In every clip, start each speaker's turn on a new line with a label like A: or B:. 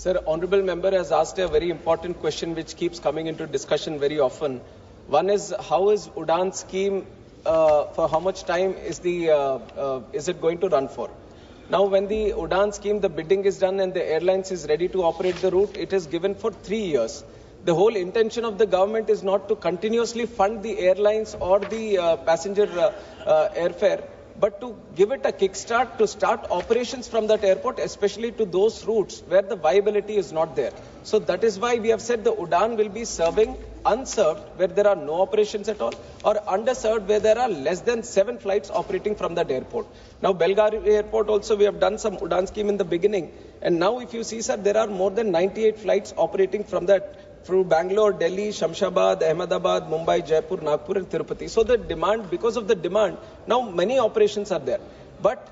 A: Sir, honourable member has asked a very important question which keeps coming into discussion very often. One is, how is Udan scheme, for how much time is it going to run for? Now, when the Udan scheme, the bidding is done and the airlines is ready to operate the route, it is given for 3 years. The whole intention of the government is not to continuously fund the airlines or the passenger airfare, but to give it a kickstart to start operations from that airport, especially to those routes where the viability is not there. So that is why we have said the Udan will be serving unserved where there are no operations at all, or underserved where there are less than 7 flights operating from that airport. Now, Belgavi Airport also, we have done some Udan scheme in the beginning. And now if you see, sir, there are more than 98 flights operating from that through Bangalore, Delhi, Shamshabad, Ahmedabad, Mumbai, Jaipur, Nagpur and Tirupati. So the demand, because of the demand, now many operations are there. But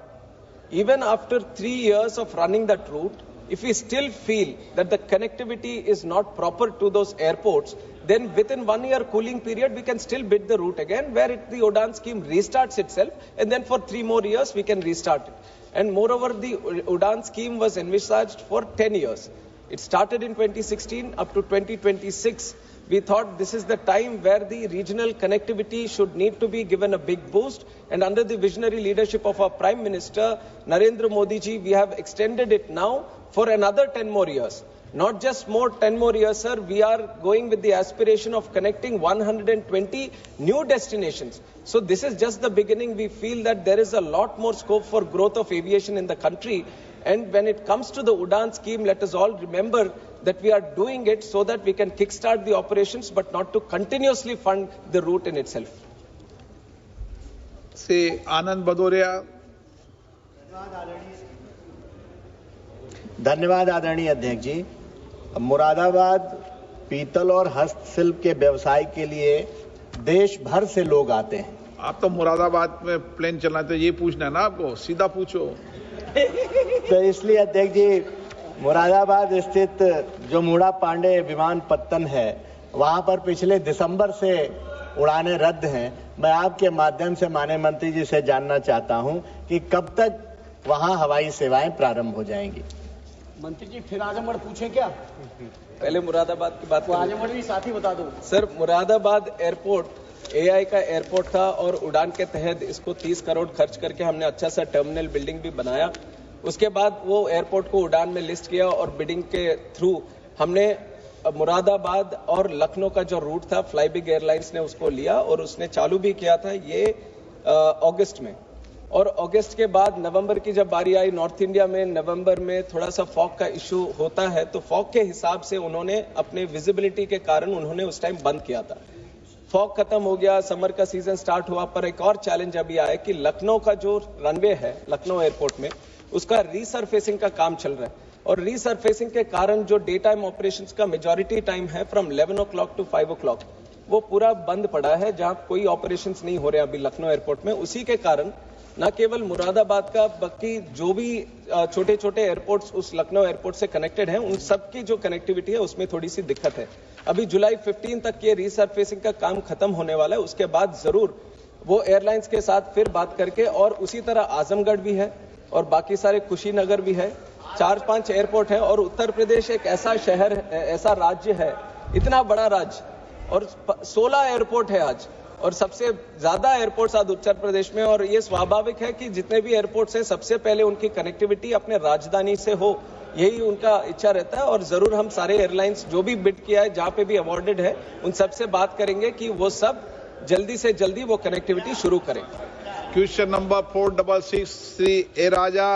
A: even after 3 years of running that route, if we still feel that the connectivity is not proper to those airports, then within 1 year cooling period, we can still bid the route again, where the Udan scheme restarts itself, and then for 3 more years, we can restart it. And moreover, the Udan scheme was envisaged for 10 years. It started in 2016 up to 2026. We thought this is the time where the regional connectivity should need to be given a big boost. And under the visionary leadership of our Prime Minister, Narendra Modi ji, we have extended it now for another 10 more years. Not just 10 more years, sir. We are going with the aspiration of connecting 120 new destinations. So this is just the beginning. We feel that there is a lot more scope for growth of aviation in the country. And when it comes to the Udan scheme, let us all remember that we are doing it so that we can kickstart the operations, but not to continuously fund the route in itself.
B: Say, Anand Badoria.
C: धन्यवाद आदरणीय अध्यक्ष जी। मुरादाबाद पीतल और हस्तशिल्प के व्यवसाय के लिए देश भर से लोग आते हैं।
B: आप तो मुरादाबाद में प्लेन चलना तो ये पूछना है ना आपको, सीधा पूछो।
C: तो इसलिए अध्यक्ष जी, मुरादाबाद स्थित जो मूड़ा पांडे विमानपत्तन है, वहां पर पिछले दिसंबर से उड़ानें रद्द हैं। मैं आपके माध्यम से माननीय मंत्री जी से जानना चाहता हूं कि कब तक वहां हवाई सेवाएं प्रारंभ हो जाएंगी।
D: मंत्री जी, फिर आजमगढ़ पूछें क्या?
A: पहले मुरादाबाद की बात करें।
D: आजमगढ़ भी साथ ही बता दो।
A: सर, मुरादाबाद एयरपोर्ट एआई का एयरपोर्ट था और उड़ान के तहत इसको 30 करोड़ खर्च करके हमने अच्छा सा टर्मिनल बिल्डिंग भी बनाया। उसके बाद वो एयरपोर्ट को उड़ान में लिस्ट किया और बिडिंग के थ्रू हमने मुरादाबाद और लखनऊ का जो रूट था, फ्लाईबिग एयरलाइंस ने उसको लिया और उसने चालू भी किया था ये अगस्त में। और अगस्त के बाद नवंबर की जब बारी आई, नॉर्थ इंडिया में नवंबर में थोड़ा सा फॉग का इशू होता है, तो फॉग के हिसाब से उन्होंने अपने विजिबिलिटी के कारण उन्होंने उस टाइम बंद किया था। फॉग खत्म हो गया, समर का सीजन स्टार्ट हुआ, पर एक और चैलेंज अभी आया कि लखनऊ का जो रनवे है लखनऊ एयरपोर्ट में, उसका रीसरफेसिंग का काम चल रहा है। और रीसरफेसिंग के कारण जो डे टाइम ऑपरेशंस का मेजॉरिटी टाइम है फ्रॉम 11 o'clock to 5 o'clock, वो पूरा बंद पड़ा है, जहां कोई ऑपरेशंस नहीं हो रहे अभी लखनऊ एयरपोर्ट में। उसी के कारण न केवल मुरादाबाद का, बल्कि जो भी छोटे छोटे एयरपोर्ट्स उस लखनऊ एयरपोर्ट से कनेक्टेड हैं, उन सबकी जो कनेक्टिविटी है उसमें थोड़ी सी दिक्कत है। अभी जुलाई 15 तक ये रीसरफेसिंग का काम खत्म होने वाला है। उसके बाद जरूर वो एयरलाइंस के साथ फिर बात करके, और उसी तरह आजमगढ़ भी है और बाकी सारे कुशीनगर भी है, 4-5 एयरपोर्ट है। और उत्तर प्रदेश एक ऐसा शहर, ऐसा राज्य है, इतना बड़ा राज्य, और 16 एयरपोर्ट है आज, और सबसे ज्यादा एयरपोर्ट्स आज उत्तर प्रदेश में। और ये स्वाभाविक है कि जितने भी एयरपोर्ट्स हैं, सबसे पहले उनकी कनेक्टिविटी अपने राजधानी से हो, यही उनका इच्छा रहता है। और जरूर हम सारे एयरलाइंस जो भी बिड किया है, जहां पे भी अवॉर्डेड है, उन सबसे बात करेंगे कि वो सब जल्दी से जल्दी वो कनेक्टिविटी शुरू करें।
B: क्वेश्चन नंबर 466 श्री ए राजा।